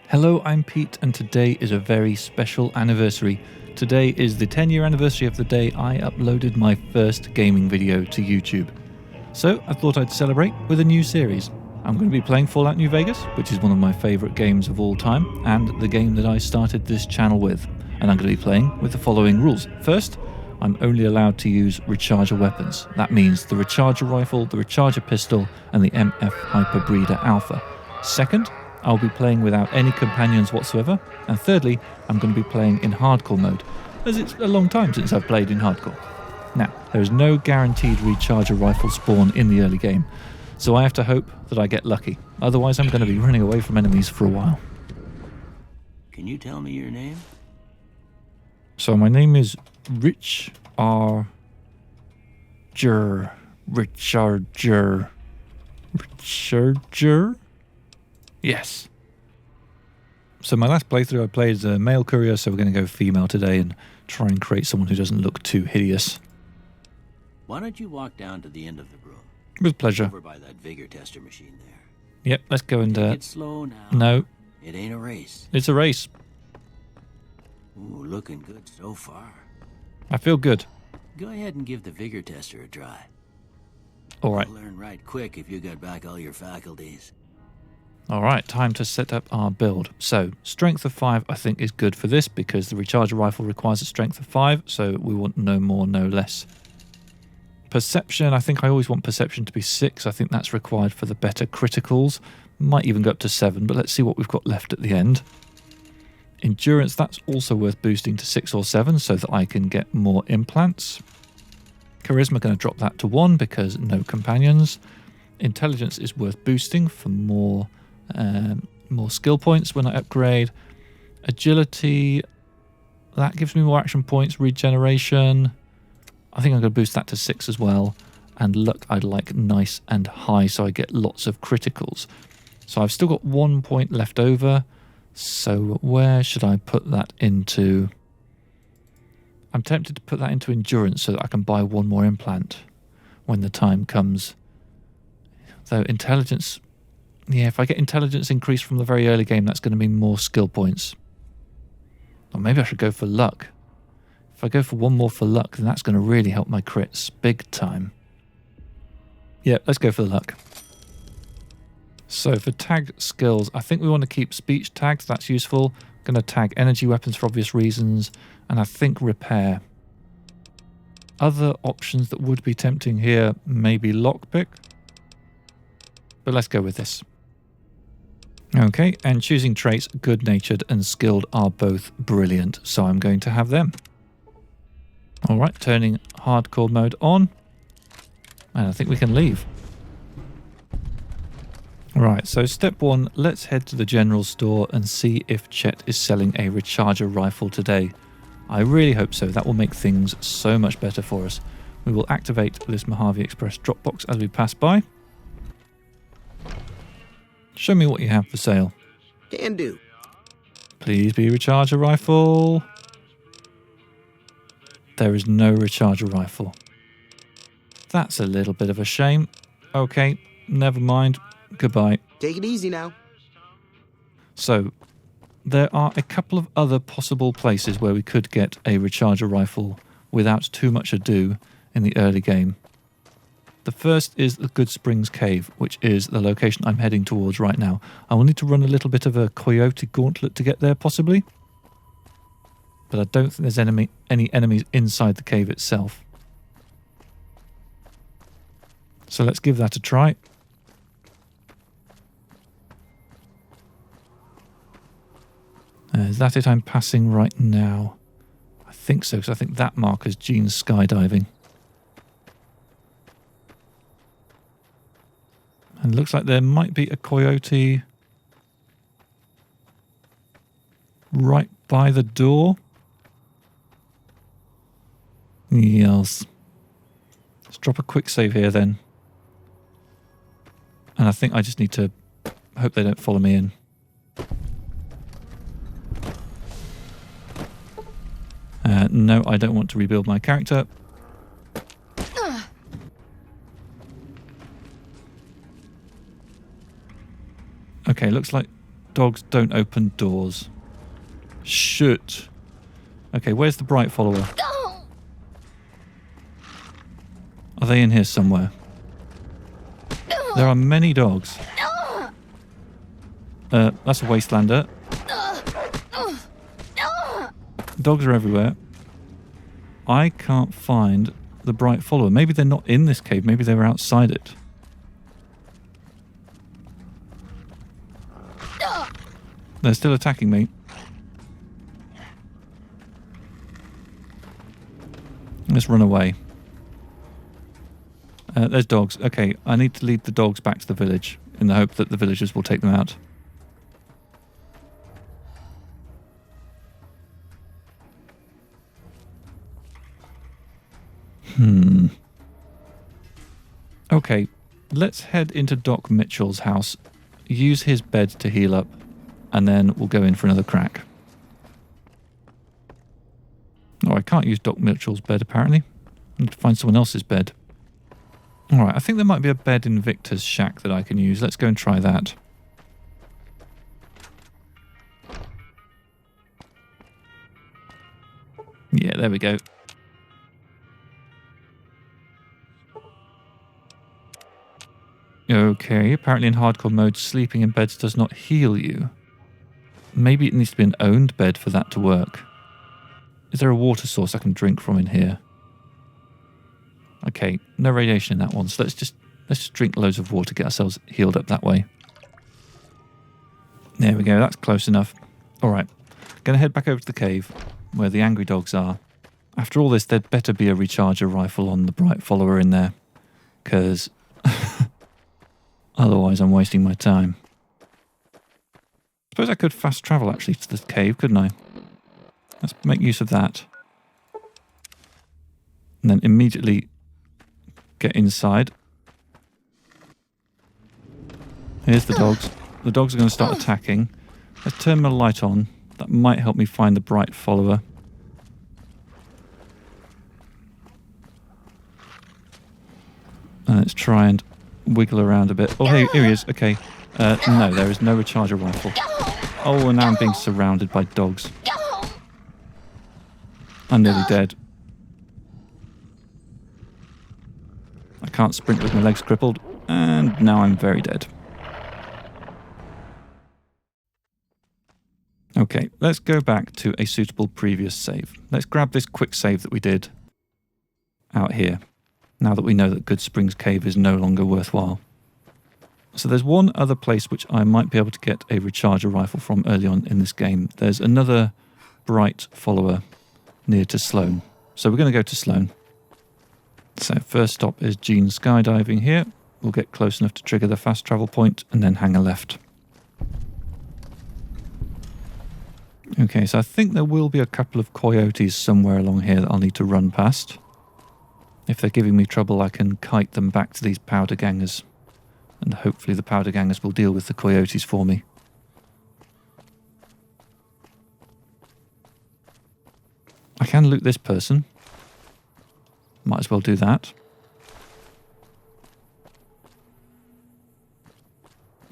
Hello, I'm Pete, and today is a very special anniversary. Today is the 10-year anniversary of the day I uploaded my first gaming video to YouTube. So I thought I'd celebrate with a new series. I'm going to be playing Fallout New Vegas, which is one of my favourite games of all time, and the game that I started this channel with. And I'm going to be playing with the following rules. First, I'm only allowed to use recharger weapons. That means the recharger rifle, the recharger pistol, and the MF Hyper Breeder Alpha. Second, I'll be playing without any companions whatsoever. And thirdly, I'm going to be playing in hardcore mode, as it's a long time since I've played in hardcore. Now, there is no guaranteed recharger rifle spawn in the early game, so I have to hope that I get lucky. Otherwise, I'm going to be running away from enemies for a while. Can you tell me your name? So my name is Richarger. Yes. So my last playthrough I played as a male courier, so we're going to go female today and try and create someone who doesn't look too hideous. Why don't you walk down to the end of the room? With pleasure. Over by that vigor tester machine there. Yep, let's go and... Take it slow now. No. It ain't a race. It's a race. Ooh, looking good so far. I feel good. Go ahead and give the vigor tester a try. Alright. You'll learn right quick if you got back all your faculties. Alright, time to set up our build. So, strength of 5 I think is good for this because the recharger rifle requires a strength of 5, so we want no more, no less. Perception, I think I always want perception to be 6. I think that's required for the better criticals. Might even go up to 7, but let's see what we've got left at the end. Endurance, that's also worth boosting to 6 or 7 so that I can get more implants. Charisma, going to drop that to 1 because no companions. Intelligence is worth boosting for more skill points when I upgrade. Agility, that gives me more action points. Regeneration, I think I'm going to boost that to 6 as well. And luck, I'd like nice and high so I get lots of criticals. So I've still got 1 point left over. So where should I put that into? I'm tempted to put that into endurance so that I can buy 1 more implant when the time comes. Though intelligence, yeah, if I get intelligence increased from the very early game, that's going to mean more skill points. Or maybe I should go for luck. If I go for 1 more for luck, then that's going to really help my crits big time. Yeah, let's go for the luck. So for tag skills, I think we want to keep speech tags. That's useful. I'm going to tag energy weapons for obvious reasons. And I think repair. Other options that would be tempting here, maybe lockpick. But let's go with this. Okay, and choosing traits, good-natured and skilled are both brilliant. So I'm going to have them. Alright, turning hardcore mode on. And I think we can leave. Right, so step 1, let's head to the general store and see if Chet is selling a recharger rifle today. I really hope so, that will make things so much better for us. We will activate this Mojave Express drop box as we pass by. Show me what you have for sale. Can do. Please be recharger rifle. There is no recharger rifle. That's a little bit of a shame. Okay, never mind. Goodbye. Take it easy now. So, there are a couple of other possible places where we could get a recharger rifle without too much ado in the early game. The first is the Goodsprings cave, which is the location I'm heading towards right now. I will need to run a little bit of a coyote gauntlet to get there, possibly. But I don't think there's any enemies inside the cave itself. So let's give that a try. Is that it I'm passing right now? I think so, because I think that markers Gene's skydiving. And it looks like there might be a coyote right by the door. Yes. Let's drop a quick save here then. And I think I just need to hope they don't follow me in. No, I don't want to rebuild my character. Okay, looks like Dogs don't open doors. Shoot. Okay, where's the bright follower? Are they in here somewhere? There are many dogs. That's a wastelander. Dogs are everywhere. I can't find the bright follower. Maybe they're not in this cave. Maybe they were outside it. They're still attacking me. Let's run away. There's dogs. Okay, I need to lead the dogs back to the village in the hope that the villagers will take them out. Okay, let's head into Doc Mitchell's house, use his bed to heal up, and then we'll go in for another crack. Oh, I can't use Doc Mitchell's bed, apparently. I need to find someone else's bed. Alright, I think there might be a bed in Victor's shack that I can use. Let's go and try that. Yeah, there we go. Okay, apparently in hardcore mode, sleeping in beds does not heal you. Maybe it needs to be an owned bed for that to work. Is there a water source I can drink from in here? Okay, no radiation in that one, so let's just drink loads of water, get ourselves healed up that way. There we go, that's close enough. Alright, gonna head back over to the cave, where the angry dogs are. After all this, there'd better be a recharger rifle on the bright follower in there, because otherwise I'm wasting my time. Suppose I could fast travel actually to the cave, couldn't I? Let's make use of that. And then immediately get inside. Here's the dogs. The dogs are going to start attacking. Let's turn my light on. That might help me find the bright follower. And let's try and wiggle around a bit. Oh, here he is. Okay. No, there is no recharger rifle. Oh, and now I'm being surrounded by dogs. I'm nearly dead. I can't sprint with my legs crippled, and now I'm very dead. Okay, let's go back to a suitable previous save. Let's grab this quick save that we did out here, now that we know that Goodsprings Cave is no longer worthwhile. So there's one other place which I might be able to get a recharger rifle from early on in this game. There's another bright follower near to Sloan. So we're going to go to Sloan. So first stop is Gene skydiving here. We'll get close enough to trigger the fast travel point and then hang a left. Okay, so I think there will be a couple of coyotes somewhere along here that I'll need to run past. If they're giving me trouble, I can kite them back to these powder gangers. And hopefully the powder gangers will deal with the coyotes for me. I can loot this person. Might as well do that.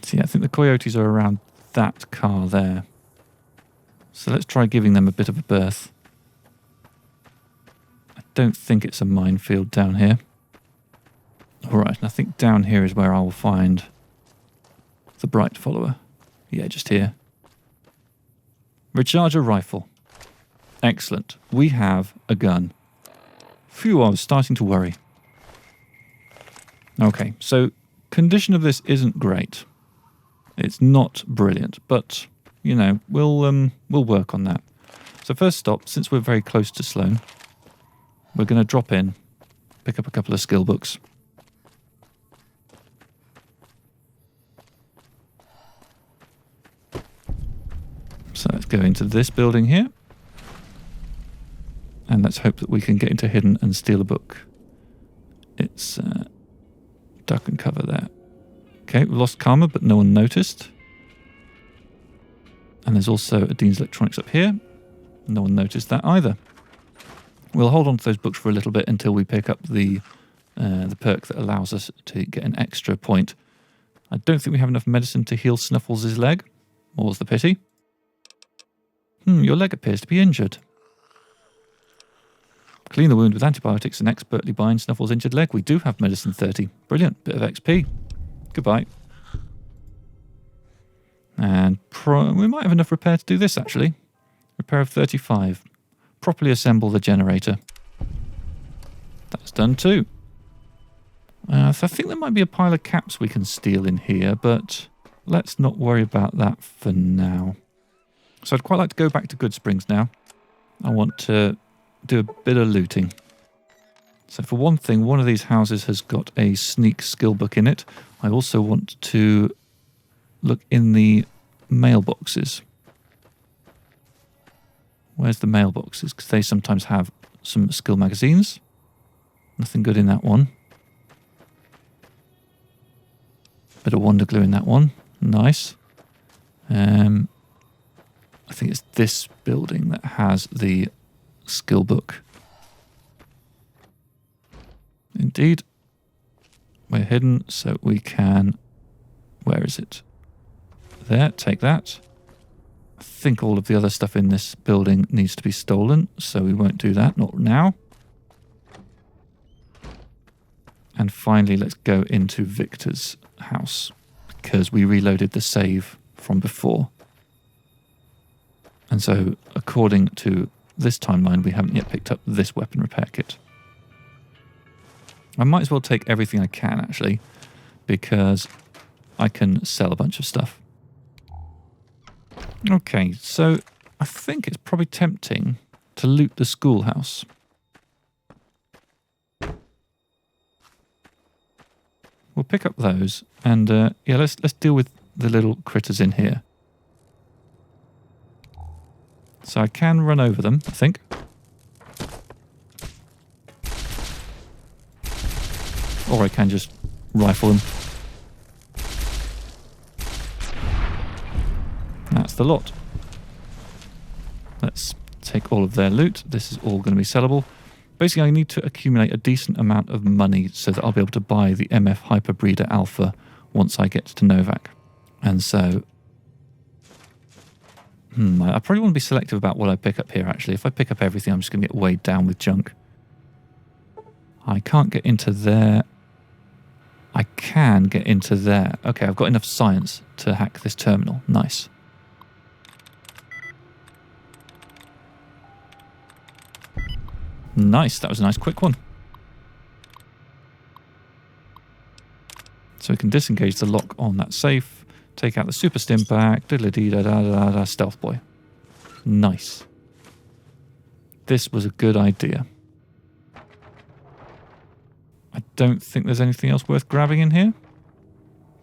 See, I think the coyotes are around that car there. So let's try giving them a bit of a berth. I don't think it's a minefield down here. Alright, and I think down here is where I will find the bright follower. Yeah, just here. Recharger rifle. Excellent. We have a gun. Phew, I was starting to worry. Okay, so condition of this isn't great. It's not brilliant, but, you know, we'll work on that. So first stop, since we're very close to Sloan, we're going to drop in, pick up a couple of skill books. So let's go into this building here. And let's hope that we can get into hidden and steal a book. It's duck and cover there. Okay, we've lost karma, but no one noticed. And there's also a Dean's Electronics up here. No one noticed that either. We'll hold on to those books for a little bit until we pick up the perk that allows us to get an extra point. I don't think we have enough medicine to heal Snuffles' leg. More's the pity. Your leg appears to be injured. Clean the wound with antibiotics and expertly bind Snuffle's injured leg. We do have medicine 30. Brilliant. Bit of XP. Goodbye. And we might have enough repair to do this, actually. Repair of 35. Properly assemble the generator. That's done too. So I think there might be a pile of caps we can steal in here, but let's not worry about that for now. So I'd quite like to go back to Goodsprings now. I want to do a bit of looting. So for one thing, one of these houses has got a sneak skill book in it. I also want to look in the mailboxes. Where's the mailboxes? Because they sometimes have some skill magazines. Nothing good in that one. Bit of wonder glue in that one. Nice. I think it's this building that has the skill book. Indeed. We're hidden, so we can... Where is it? There, take that. I think all of the other stuff in this building needs to be stolen, so we won't do that, not now. And finally, let's go into Victor's house, because we reloaded the save from before. And so, according to this timeline, we haven't yet picked up this weapon repair kit. I might as well take everything I can, actually, because I can sell a bunch of stuff. Okay, so I think it's probably tempting to loot the schoolhouse. We'll pick up those, and yeah, let's deal with the little critters in here. So I can run over them, I think. Or I can just rifle them. That's the lot. Let's take all of their loot. This is all going to be sellable. Basically, I need to accumulate a decent amount of money so that I'll be able to buy the MF Hyperbreeder Alpha once I get to Novak. And so... I probably want to be selective about what I pick up here, actually. If I pick up everything, I'm just going to get weighed down with junk. I can't get into there. I can get into there. Okay, I've got enough science to hack this terminal. Nice. Nice, that was a nice quick one. So we can disengage the lock on that safe, take out the super stim pack, diddly-dee-da-da-da-da, stealth boy. Nice. This was a good idea. I don't think there's anything else worth grabbing in here,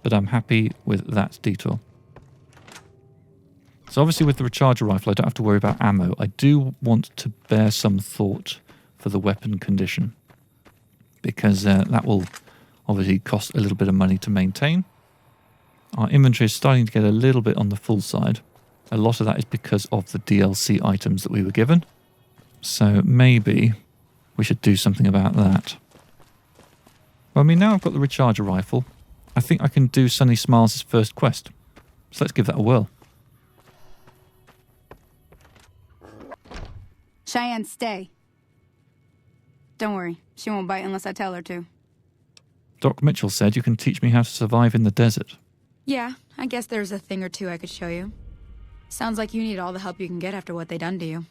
but I'm happy with that detour. So obviously with the recharger rifle, I don't have to worry about ammo. I do want to bear some thought for the weapon condition, because that will obviously cost a little bit of money to maintain. Our inventory is starting to get a little bit on the full side. A lot of that is because of the DLC items that we were given. So maybe we should do something about that. Well, I mean, now I've got the recharger rifle, I think I can do Sunny Smiles' first quest. So let's give that a whirl. Cheyenne, stay. Don't worry, she won't bite unless I tell her to. Doc Mitchell said you can teach me how to survive in the desert. Yeah, I guess there's a thing or two I could show you. Sounds like you need all the help you can get after what they done to you.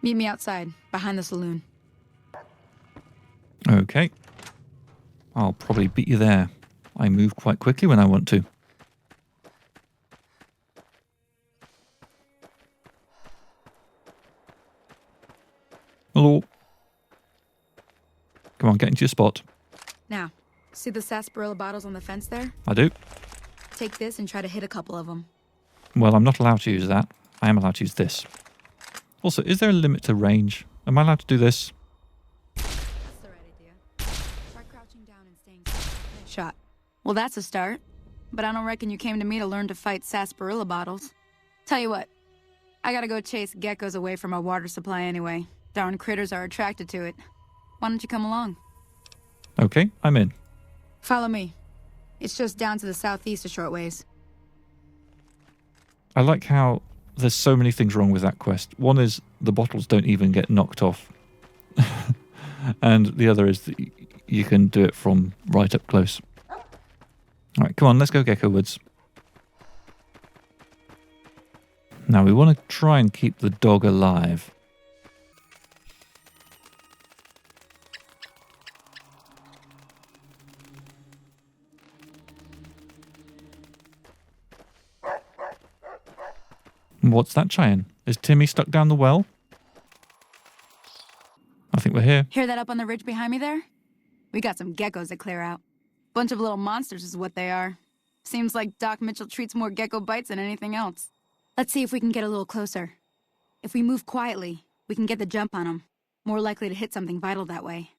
Meet me outside, behind the saloon. Okay. I'll probably beat you there. I move quite quickly when I want to. Hello. Come on, get into your spot. Now, see the sarsaparilla bottles on the fence there? I do. Take this and try to hit a couple of them. Well, I'm not allowed to use that. I am allowed to use this. Also, is there a limit to range? Am I allowed to do this? That's the right idea. Try crouching down and staying nice shot. Well, that's a start. But I don't reckon you came to me to learn to fight sarsaparilla bottles. Tell you what, I gotta go chase geckos away from our water supply anyway. Darn critters are attracted to it. Why don't you come along? Okay, I'm in. Follow me. It's just down to the southeast a short ways. I like how there's so many things wrong with that quest. One is the bottles don't even get knocked off. And the other is that you can do it from right up close. All right, come on, let's go Gecko Woods. Now we want to try and keep the dog alive. What's that, Cheyenne? Is Timmy stuck down the well? I think we're here. Hear that up on the ridge behind me there? We got some geckos to clear out. Bunch of little monsters is what they are. Seems like Doc Mitchell treats more gecko bites than anything else. Let's see if we can get a little closer. If we move quietly, we can get the jump on them. More likely to hit something vital that way.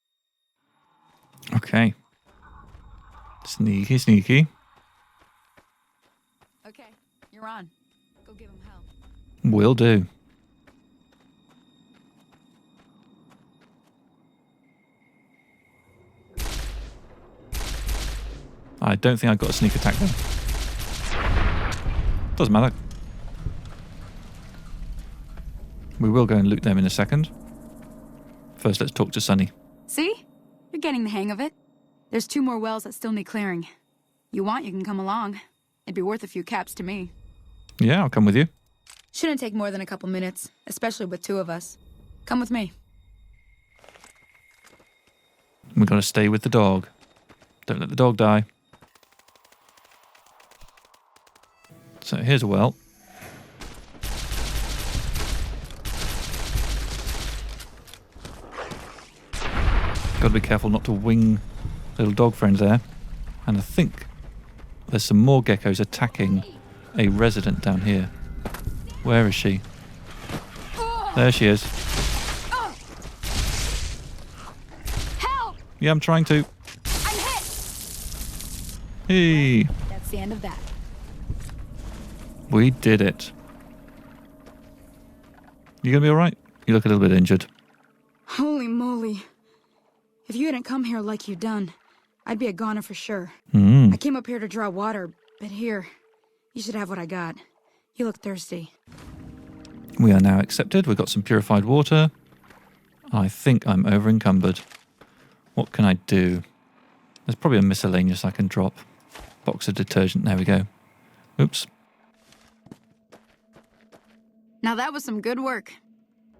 Okay. Sneaky, sneaky. Okay, you're on. Go give him hell. Will do. I don't think I've got a sneak attack then. Doesn't matter. We will go and loot them in a second. First, let's talk to Sunny. See? You're getting the hang of it. There's 2 more wells that still need clearing. You want, you can come along. It'd be worth a few caps to me. Yeah, I'll come with you. Shouldn't take more than a couple minutes, especially with 2 of us. Come with me. We've got to stay with the dog. Don't let the dog die. So here's a well. Got to be careful not to wing little dog friend there. And I think there's some more geckos attacking a resident down here. Where is she? There she is. Help! Yeah, I'm trying to. I'm hit! Hey, That's the end of that. we did it. You gonna be alright? You look a little bit injured. Holy moly. If you hadn't come here like you done, I'd be a goner for sure. Mm. I came up here to draw water, but here, you should have what I got. You look thirsty. We are now accepted. We've got some purified water. I think I'm over encumbered. What can I do? There's probably a miscellaneous I can drop. Box of detergent. There we go. Oops. Now that was some good work.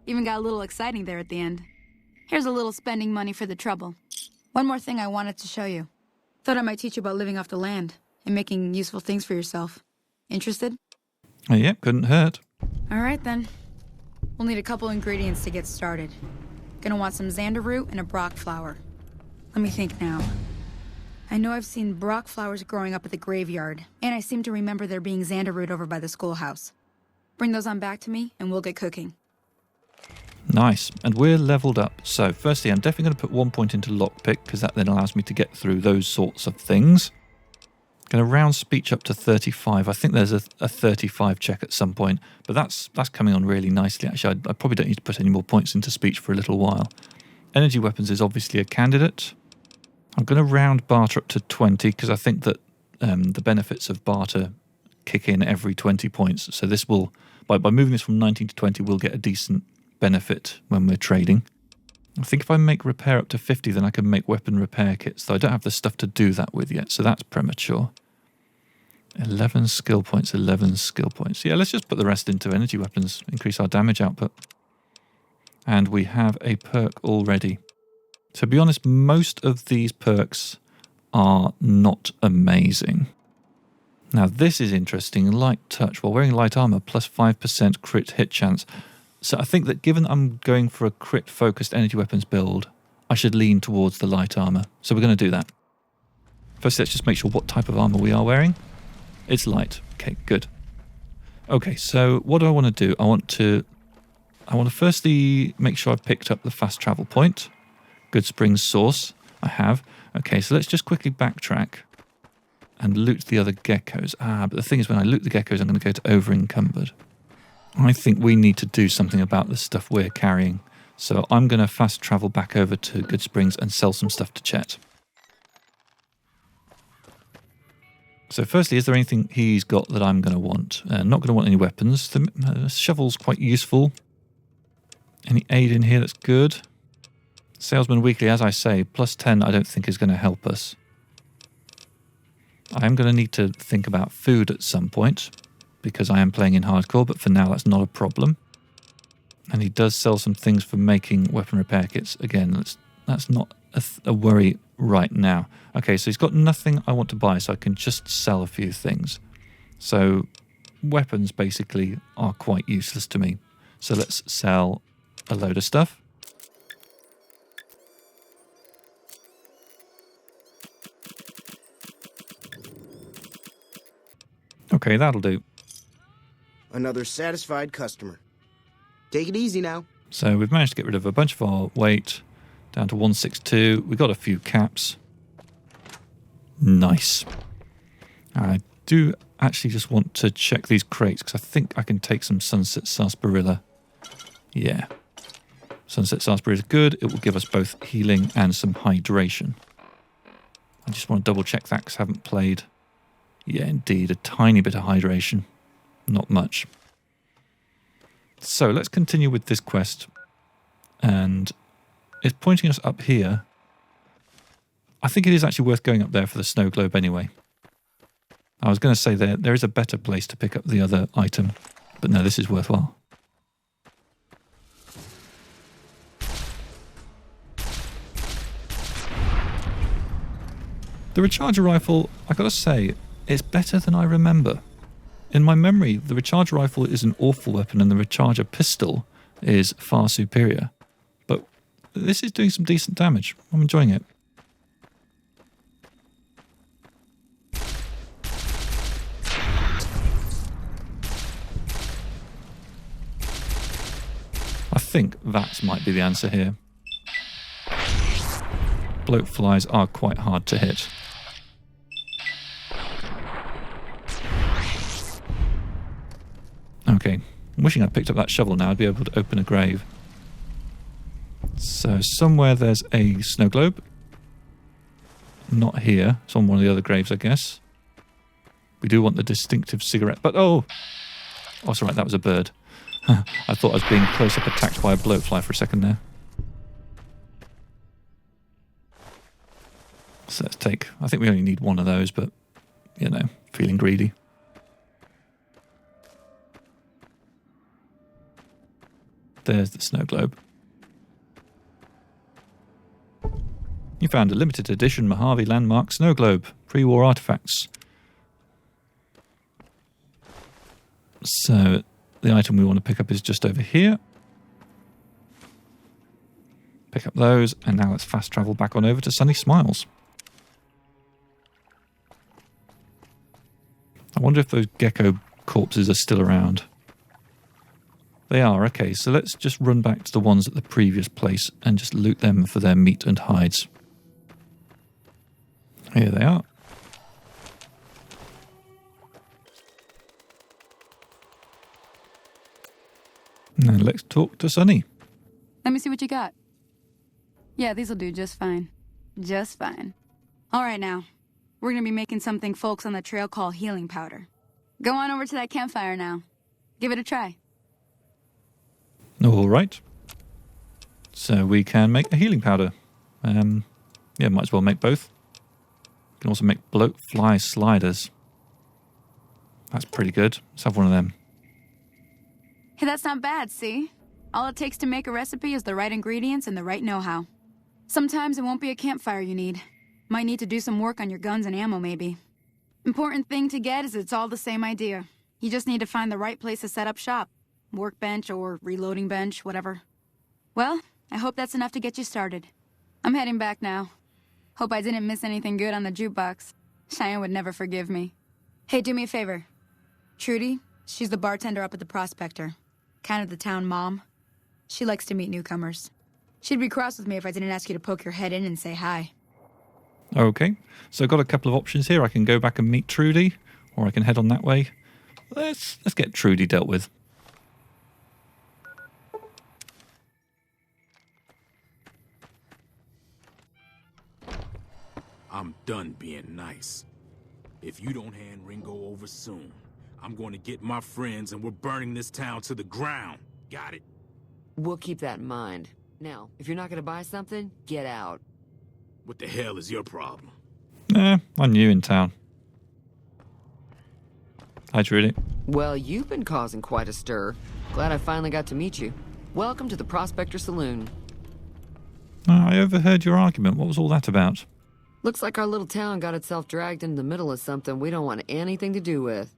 Even got a little exciting there at the end. Here's a little spending money for the trouble. One more thing I wanted to show you. Thought I might teach you about living off the land and making useful things for yourself. Interested? Yep, couldn't hurt. All right then. We'll need a couple ingredients to get started. Gonna want some xander root and a brock flower. Let me think now. I know I've seen brock flowers growing up at the graveyard, and I seem to remember there being xander root over by the schoolhouse. Bring those on back to me, and we'll get cooking. Nice. And we're leveled up. So firstly, I'm definitely going to put 1 point into lockpick, because that then allows me to get through those sorts of things. Going to round speech up to 35. I think there's a 35 check at some point, but that's coming on really nicely. Actually, I probably don't need to put any more points into speech for a little while. Energy weapons is obviously a candidate. I'm going to round barter up to 20, because I think that the benefits of barter kick in every 20 points. So this will, by moving this from 19 to 20, we'll get a decent benefit when we're trading. I think if I make repair up to 50, then I can make weapon repair kits, though I don't have the stuff to do that with yet, so that's premature. 11 skill points, 11 skill points. Yeah, let's just put the rest into energy weapons, increase our damage output. And we have a perk already. To be honest, most of these perks are not amazing. Now this is interesting, light touch. While wearing light armor, plus 5% crit hit chance. So I think that given I'm going for a crit focused energy weapons build, I should lean towards the light armor. So we're going to do that. First, let's just make sure what type of armor we are wearing. It's light. Okay, good. Okay, so what do I want to do? I want to firstly make sure I've picked up the fast travel point. Goodsprings source. I have. Okay, so let's just quickly backtrack and loot the other geckos. But the thing is, when I loot the geckos, I'm going to go to over encumbered. I think we need to do something about the stuff we're carrying. So I'm going to fast travel back over to Goodsprings and sell some stuff to Chet. So firstly, is there anything he's got that I'm going to want? Not going to want any weapons. The shovel's quite useful. Any aid in here that's good? Salesman Weekly, as I say, plus 10 I don't think is going to help us. I am going to need to think about food at some point, because I am playing in hardcore, but for now that's not a problem. And he does sell some things for making weapon repair kits. Again, that's not a worry right now. Okay, so he's got nothing I want to buy, so I can just sell a few things. So weapons basically are quite useless to me. So let's sell a load of stuff. Okay, that'll do. Another satisfied customer. Take it easy now. So we've managed to get rid of a bunch of our weight down to 162. We got a few caps. Nice. I do actually just want to check these crates because I think I can take some Sunset Sarsaparilla. Yeah. Sunset Sarsaparilla is good. It will give us both healing and some hydration. I just want to double check that because I haven't played. Yeah, indeed. A tiny bit of hydration. Not much. So let's continue with this quest. And it's pointing us up here. I think it is actually worth going up there for the snow globe anyway. I was going to say there is a better place to pick up the other item. But no, this is worthwhile. The recharger rifle, I gotta say, it's better than I remember. In my memory, the recharger rifle is an awful weapon and the recharger pistol is far superior. But this is doing some decent damage. I'm enjoying it. I think that might be the answer here. Bloat flies are quite hard to hit. Okay, I'm wishing I'd picked up that shovel now. I'd be able to open a grave. So somewhere there's a snow globe. Not here. It's on one of the other graves, I guess. We do want the distinctive cigarette, but oh, it's all right, that was a bird. I thought I was being close up attacked by a bloatfly for a second there. So let's take, I think we only need one of those, but, you know, feeling greedy. There's the snow globe. You found a limited edition Mojave landmark snow globe, pre-war artifacts. So the item we want to pick up is just over here. Pick up those, and now let's fast travel back on over to Sunny Smiles. I wonder if those gecko corpses are still around. They are, okay, so let's just run back to the ones at the previous place and just loot them for their meat and hides. Here they are. Now let's talk to Sunny. Let me see what you got. Yeah, these'll do just fine. Just fine. All right now. We're gonna be making something folks on the trail call healing powder. Go on over to that campfire now. Give it a try. All right. So we can make a healing powder. Yeah, might as well make both. We can also make bloat fly sliders. That's pretty good. Let's have one of them. Hey, that's not bad, see? All it takes to make a recipe is the right ingredients and the right know-how. Sometimes it won't be a campfire you need. Might need to do some work on your guns and ammo, maybe. Important thing to get is it's all the same idea. You just need to find the right place to set up shop. Workbench or reloading bench, whatever. Well, I hope that's enough to get you started. I'm heading back now. Hope I didn't miss anything good on the jukebox. Cheyenne would never forgive me. Hey, do me a favor. Trudy, she's the bartender up at the Prospector. Kind of the town mom. She likes to meet newcomers. She'd be cross with me if I didn't ask you to poke your head in and say hi. Okay, so I've got a couple of options here. I can go back and meet Trudy, or I can head on that way. Let's get Trudy dealt with. I'm done being nice. If you don't hand Ringo over soon, I'm going to get my friends and we're burning this town to the ground. Got it? We'll keep that in mind. Now, if you're not going to buy something, get out. What the hell is your problem? I'm new in town. Hi, Trudy. Well, you've been causing quite a stir. Glad I finally got to meet you. Welcome to the Prospector Saloon. I overheard your argument. What was all that about? Looks like our little town got itself dragged into the middle of something we don't want anything to do with.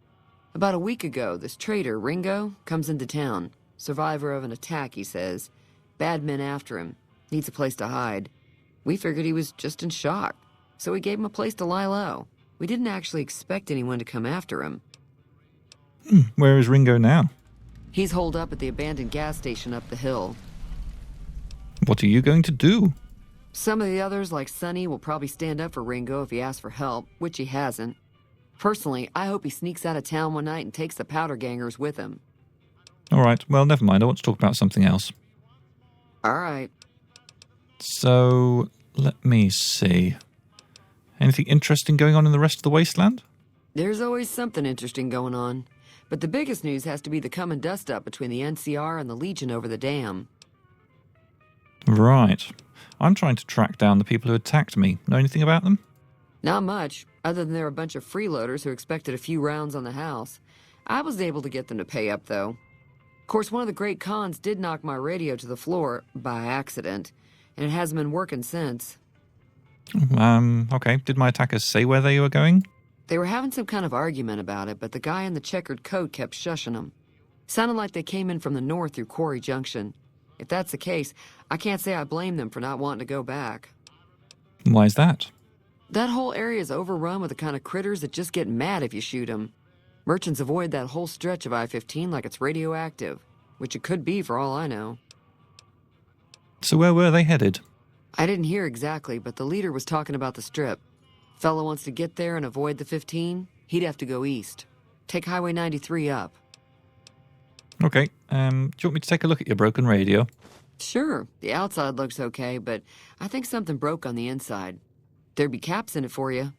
About a week ago, this traitor, Ringo, comes into town. Survivor of an attack, he says. Bad men after him. Needs a place to hide. We figured he was just in shock, so we gave him a place to lie low. We didn't actually expect anyone to come after him. Where is Ringo now? He's holed up at the abandoned gas station up the hill. What are you going to do? Some of the others, like Sonny, will probably stand up for Ringo if he asks for help, which he hasn't. Personally, I hope he sneaks out of town one night and takes the powder gangers with him. All right, well, never mind. I want to talk about something else. All right. So, let me see. Anything interesting going on in the rest of the wasteland? There's always something interesting going on. But the biggest news has to be the come and dust up between the NCR and the Legion over the dam. Right. I'm trying to track down the people who attacked me. Know anything about them? Not much, other than they're a bunch of freeloaders who expected a few rounds on the house. I was able to get them to pay up, though. Of course, one of the great cons did knock my radio to the floor, by accident, and it hasn't been working since. Okay. Did my attackers say where they were going? They were having some kind of argument about it, but the guy in the checkered coat kept shushing them. Sounded like they came in from the north through Quarry Junction. If that's the case, I can't say I blame them for not wanting to go back. Why is that? That whole area is overrun with the kind of critters that just get mad if you shoot them. Merchants avoid that whole stretch of I-15 like it's radioactive, which it could be for all I know. So where were they headed? I didn't hear exactly, but the leader was talking about the strip. Fellow wants to get there and avoid the 15, he'd have to go east. Take Highway 93 up. Okay, do you want me to take a look at your broken radio? Sure, the outside looks okay, but I think something broke on the inside. There'd be caps in it for you.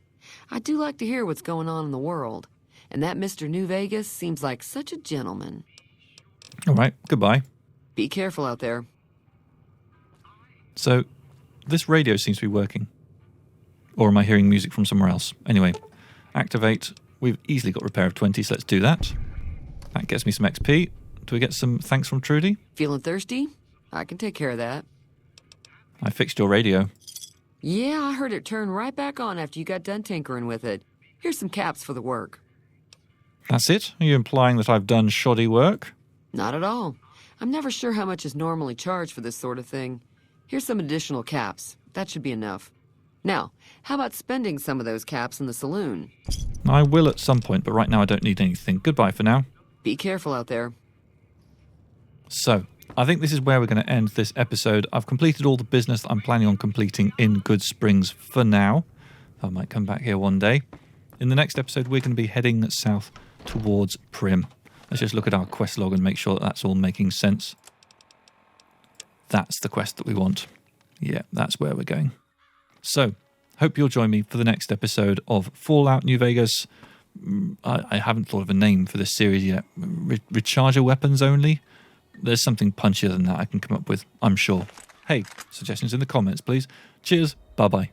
I do like to hear what's going on in the world. And that Mr. New Vegas seems like such a gentleman. All right, goodbye. Be careful out there. So, this radio seems to be working. Or am I hearing music from somewhere else? Anyway, activate. We've easily got repair of 20, so let's do that. That gets me some XP. Do we get some thanks from Trudy? Feeling thirsty? I can take care of that. I fixed your radio. Yeah, I heard it turn right back on after you got done tinkering with it. Here's some caps for the work. That's it? Are you implying that I've done shoddy work? Not at all. I'm never sure how much is normally charged for this sort of thing. Here's some additional caps. That should be enough. Now, how about spending some of those caps in the saloon? I will at some point, but right now I don't need anything. Goodbye for now. Be careful out there. So, I think this is where we're going to end this episode. I've completed all the business that I'm planning on completing in Goodsprings for now. I might come back here one day. In the next episode, we're going to be heading south towards Prim. Let's just look at our quest log and make sure that that's all making sense. That's the quest that we want. Yeah, that's where we're going. So, hope you'll join me for the next episode of Fallout New Vegas. I haven't thought of a name for this series yet. Recharger weapons only? There's something punchier than that I can come up with, I'm sure. Hey, suggestions in the comments, please. Cheers. Bye-bye.